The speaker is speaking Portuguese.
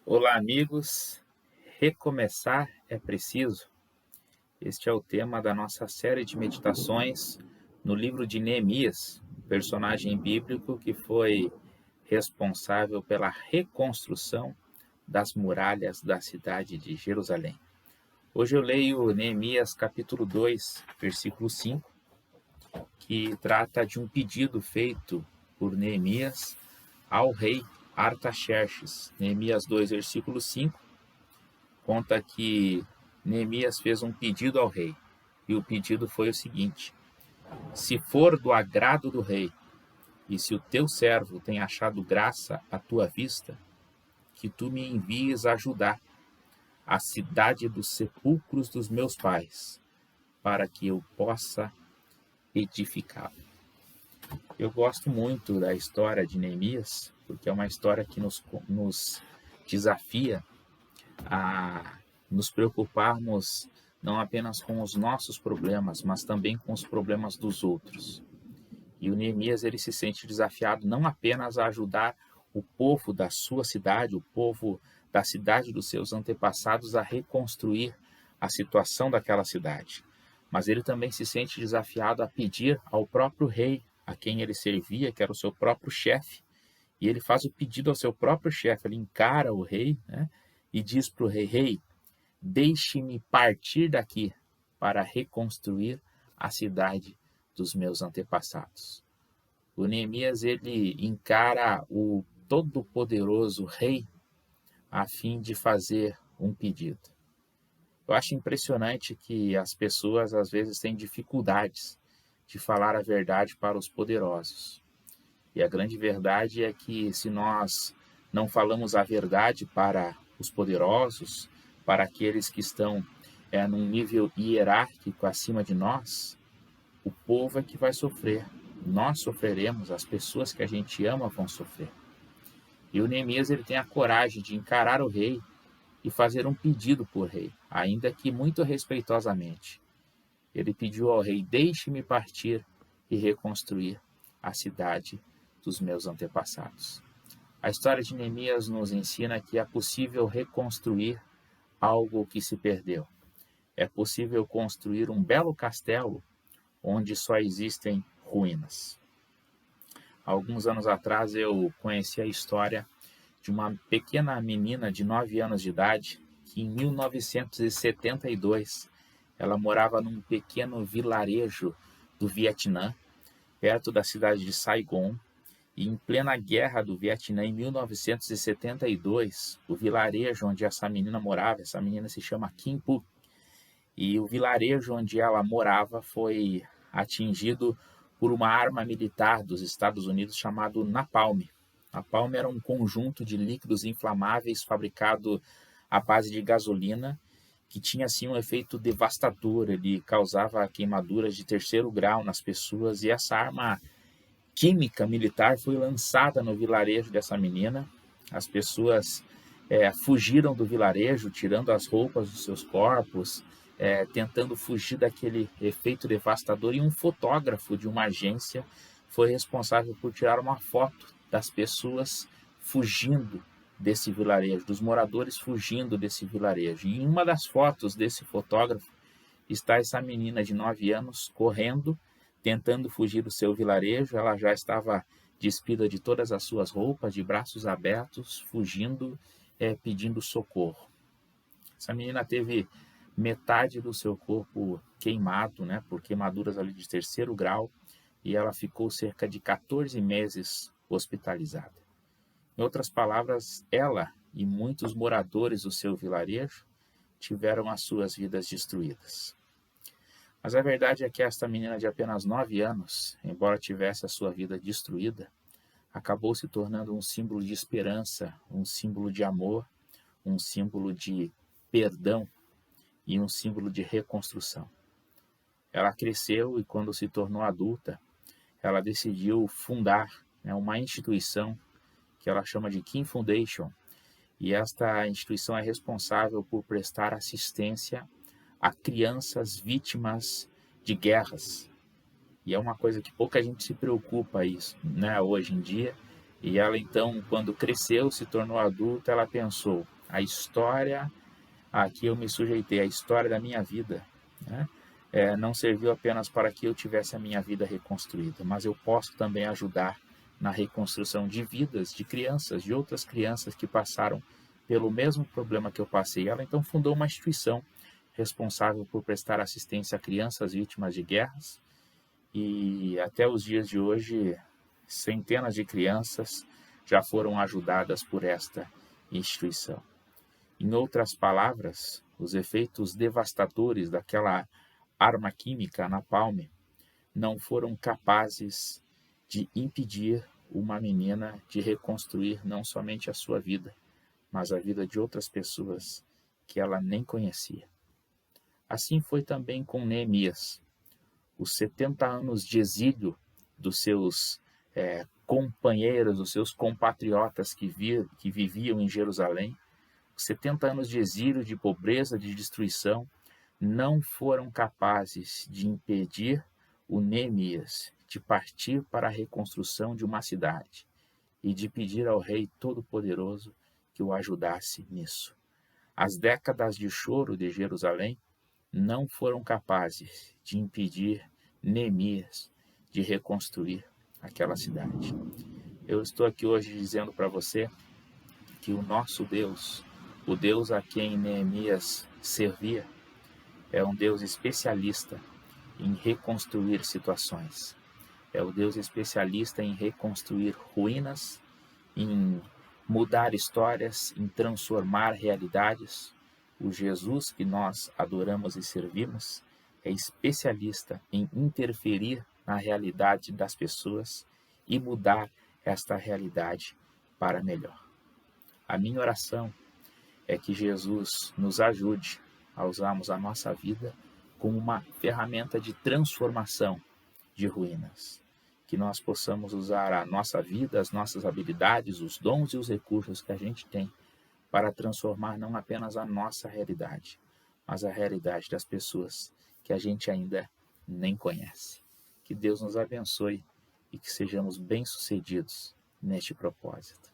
Olá, amigos. Recomeçar é preciso? Este é o tema da nossa série de meditações no livro de Neemias, personagem bíblico que foi responsável pela reconstrução das muralhas da cidade de Jerusalém. Hoje eu leio Neemias capítulo 2, versículo 5, que trata de um pedido feito por Neemias ao rei Artaxerxes. Neemias 2, versículo 5, conta que Neemias fez um pedido ao rei. E o pedido foi o seguinte: se for do agrado do rei, e se o teu servo tem achado graça à tua vista, que tu me envies ajudar a cidade dos sepulcros dos meus pais, para que eu possa edificá-la. Eu gosto muito da história de Neemias, porque é uma história que nos desafia a nos preocuparmos não apenas com os nossos problemas, mas também com os problemas dos outros. E o Neemias ele se sente desafiado não apenas a ajudar o povo da sua cidade, o povo da cidade dos seus antepassados a reconstruir a situação daquela cidade, mas ele também se sente desafiado a pedir ao próprio rei a quem ele servia, que era o seu próprio chefe, e ele faz o pedido ao seu próprio chefe, ele encara o rei, né, e diz para o rei: rei, deixe-me partir daqui para reconstruir a cidade dos meus antepassados. O Neemias ele encara o todo-poderoso rei a fim de fazer um pedido. Eu acho impressionante que as pessoas às vezes têm dificuldades de falar a verdade para os poderosos. E a grande verdade é que se nós não falamos a verdade para os poderosos, para aqueles que estão num nível hierárquico acima de nós, o povo é que vai sofrer. Nós sofreremos, as pessoas que a gente ama vão sofrer. E o Neemias ele tem a coragem de encarar o rei e fazer um pedido por rei, ainda que muito respeitosamente. Ele pediu ao rei: deixe-me partir e reconstruir a cidade dos meus antepassados. A história de Neemias nos ensina que é possível reconstruir algo que se perdeu. É possível construir um belo castelo onde só existem ruínas. Alguns anos atrás eu conheci a história de uma pequena menina de 9 anos de idade que em 1972 ela morava num pequeno vilarejo do Vietnã, perto da cidade de Saigon, e em plena guerra do Vietnã, em 1972, o vilarejo onde essa menina morava, essa menina se chama Kim Pu, e o vilarejo onde ela morava foi atingido por uma arma militar dos Estados Unidos chamado Napalm. Napalm era um conjunto de líquidos inflamáveis fabricado à base de gasolina, que tinha assim um efeito devastador. Ele causava queimaduras de terceiro grau nas pessoas, e essa arma química militar foi lançada no vilarejo dessa menina. As pessoas fugiram do vilarejo, tirando as roupas dos seus corpos, tentando fugir daquele efeito devastador, e um fotógrafo de uma agência foi responsável por tirar uma foto das pessoas fugindo desse vilarejo, dos moradores fugindo desse vilarejo. E em uma das fotos desse fotógrafo está essa menina de 9 anos correndo, tentando fugir do seu vilarejo. Ela já estava despida de todas as suas roupas, de braços abertos, fugindo, pedindo socorro. Essa menina teve metade do seu corpo queimado, né, por queimaduras ali de terceiro grau, e ela ficou cerca de 14 meses hospitalizada. Em outras palavras, ela e muitos moradores do seu vilarejo tiveram as suas vidas destruídas. Mas a verdade é que esta menina de apenas 9 anos, embora tivesse a sua vida destruída, acabou se tornando um símbolo de esperança, um símbolo de amor, um símbolo de perdão e um símbolo de reconstrução. Ela cresceu e, quando se tornou adulta, ela decidiu fundar uma instituição que ela chama de Kim Foundation, e esta instituição é responsável por prestar assistência a crianças vítimas de guerras. E é uma coisa que pouca gente se preocupa isso, né, hoje em dia. E ela então, quando cresceu, se tornou adulta, ela pensou: a história a que eu me sujeitei, a história da minha vida, né? Não serviu apenas para que eu tivesse a minha vida reconstruída, mas eu posso também ajudar na reconstrução de vidas de crianças, de outras crianças que passaram pelo mesmo problema que eu passei. Ela então fundou uma instituição responsável por prestar assistência a crianças vítimas de guerras, e até os dias de hoje, centenas de crianças já foram ajudadas por esta instituição. Em outras palavras, os efeitos devastadores daquela arma química napalm não foram capazes de impedir uma menina de reconstruir não somente a sua vida, mas a vida de outras pessoas que ela nem conhecia. Assim foi também com Neemias. Os 70 anos de exílio dos seus companheiros, dos seus compatriotas que viviam em Jerusalém, os 70 anos de exílio, de pobreza, de destruição, não foram capazes de impedir o Neemias de partir para a reconstrução de uma cidade e de pedir ao Rei Todo-Poderoso que o ajudasse nisso. As décadas de choro de Jerusalém não foram capazes de impedir Neemias de reconstruir aquela cidade. Eu estou aqui hoje dizendo para você que o nosso Deus, o Deus a quem Neemias servia, é um Deus especialista em reconstruir situações. É o Deus especialista em reconstruir ruínas, em mudar histórias, em transformar realidades. O Jesus que nós adoramos e servimos é especialista em interferir na realidade das pessoas e mudar esta realidade para melhor. A minha oração é que Jesus nos ajude a usarmos a nossa vida como uma ferramenta de transformação de ruínas. Que nós possamos usar a nossa vida, as nossas habilidades, os dons e os recursos que a gente tem para transformar não apenas a nossa realidade, mas a realidade das pessoas que a gente ainda nem conhece. Que Deus nos abençoe e que sejamos bem-sucedidos neste propósito.